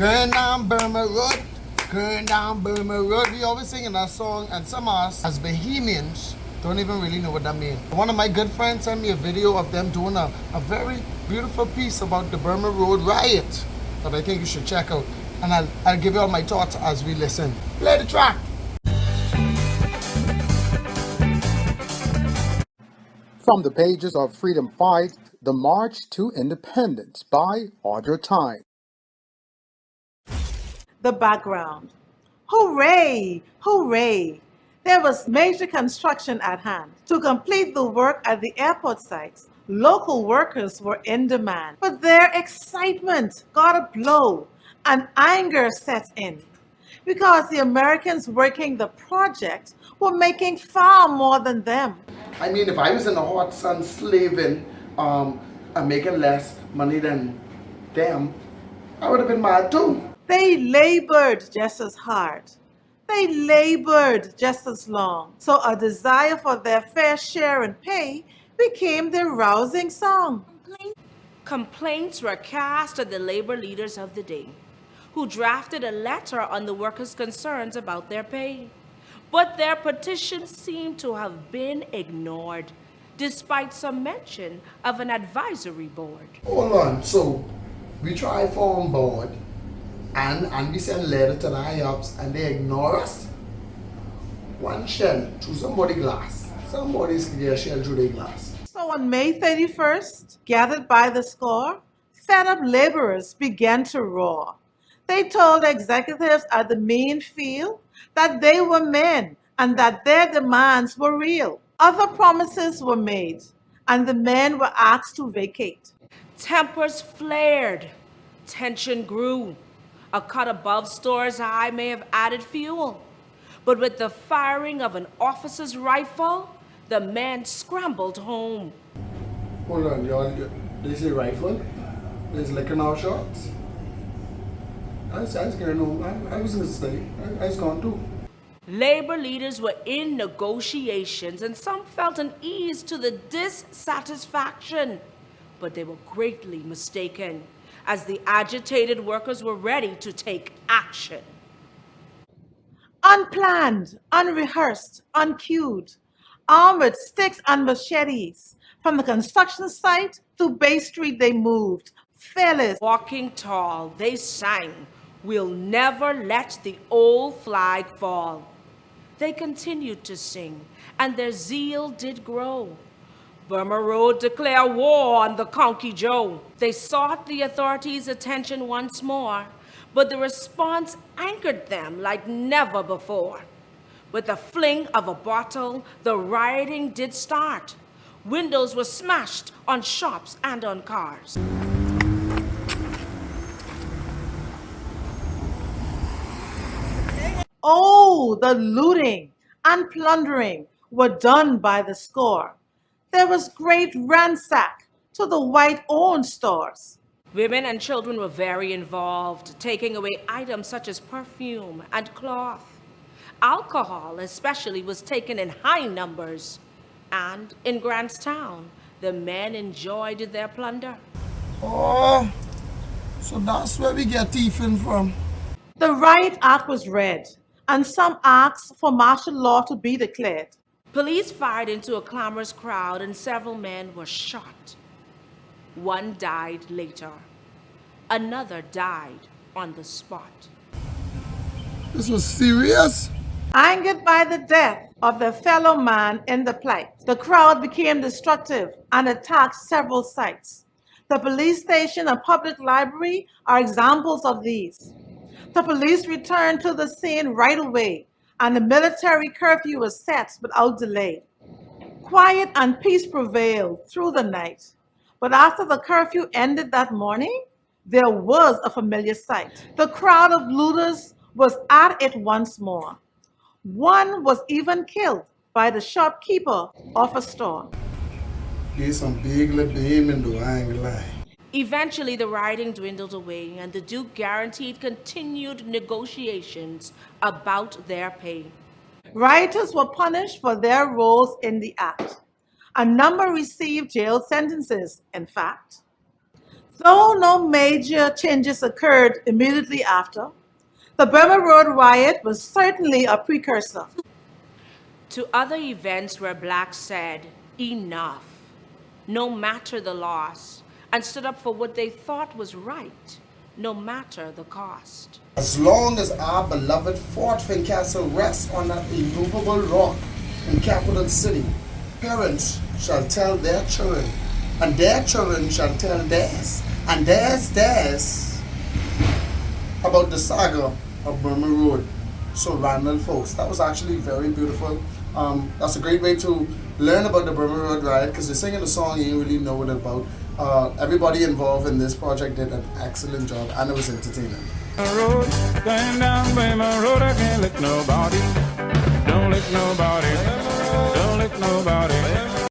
Going down Burma Road, going down Burma Road. We always singing that song, and some of us, as Bahamians, don't even really know what that means. One of my good friends sent me a video of them doing a very beautiful piece about the Burma Road Riot that I think you should check out. And I'll give you all my thoughts as we listen. Play the track. From the pages of Freedom Fight, The March to Independence by Audra Tyne. The background. Hooray! Hooray! There was major construction at hand. To complete the work at the airport sites, local workers were in demand. But their excitement got a blow and anger set in because the Americans working the project were making far more than them. I mean, if I was in the hot sun slaving and making less money than them, I would have been mad too. They labored just as hard. They labored just as long. So a desire for their fair share in pay became their rousing song. Complaints were cast at the labor leaders of the day, who drafted a letter on the workers' concerns about their pay. But their petitions seemed to have been ignored, despite some mention of an advisory board. Hold on, so we try for on board and we send letter to the high-ups and they ignore us? One shell through somebody's glass. Somebody's get a shell through their glass. So on May 31st, gathered by the score, fed-up laborers began to roar. They told executives at the main field that they were men and that their demands were real. Other promises were made, and the men were asked to vacate. Tempers flared, tension grew. A cut above stores high may have added fuel, but with the firing of an officer's rifle, the men scrambled home. Hold on, y'all. They say rifle? There's liquor in our shots? I was going home. I was going to study. I was gone too. Labor leaders were in negotiations, and some felt an ease to the dissatisfaction, but they were greatly mistaken, as the agitated workers were ready to take action. Unplanned, unrehearsed, uncued, armed with sticks and machetes, from the construction site to Bay Street they moved, fearless. Walking tall, they sang, "We'll never let the old flag fall." They continued to sing, and their zeal did grow. Burma Road declared war on the Conky Joe. They sought the authorities' attention once more, but the response angered them like never before. With the fling of a bottle, the rioting did start. Windows were smashed on shops and on cars. Oh, the looting and plundering were done by the score. There was great ransack to the white-owned stores. Women and children were very involved, taking away items such as perfume and cloth. Alcohol especially was taken in high numbers. And in Grantstown, the men enjoyed their plunder. Oh, so that's where we get thieving from. The riot act was read, and some asked for martial law to be declared. Police fired into a clamorous crowd and several men were shot. One died later. Another died on the spot. This was serious? Angered by the death of their fellow man in the plight, the crowd became destructive and attacked several sites. The police station and public library are examples of these. The police returned to the scene right away, and the military curfew was set without delay. Quiet and peace prevailed through the night, but after the curfew ended that morning, there was a familiar sight. The crowd of looters was at it once more. One was even killed by the shopkeeper of a store. There's some big little Bahamian though, I ain't gonna lie. Eventually, the rioting dwindled away, and the Duke guaranteed continued negotiations about their pay. Rioters were punished for their roles in the act. A number received jail sentences, in fact. Though no major changes occurred immediately after, the Burma Road Riot was certainly a precursor. To other events where blacks said, enough, no matter the loss, and stood up for what they thought was right, no matter the cost. As long as our beloved Fort Fincastle rests on that immovable rock in Capital City, parents shall tell their children, and their children shall tell theirs, and theirs about the saga of Burma Road. So Randall, folks, that was actually very beautiful. That's a great way to learn about the Burma Road Riot, because you're singing a song you really know what it's about. Everybody involved in this project did an excellent job, and it was entertaining. Road, going down Burma Road, I can't lick nobody. Don't lick nobody. Don't lick nobody.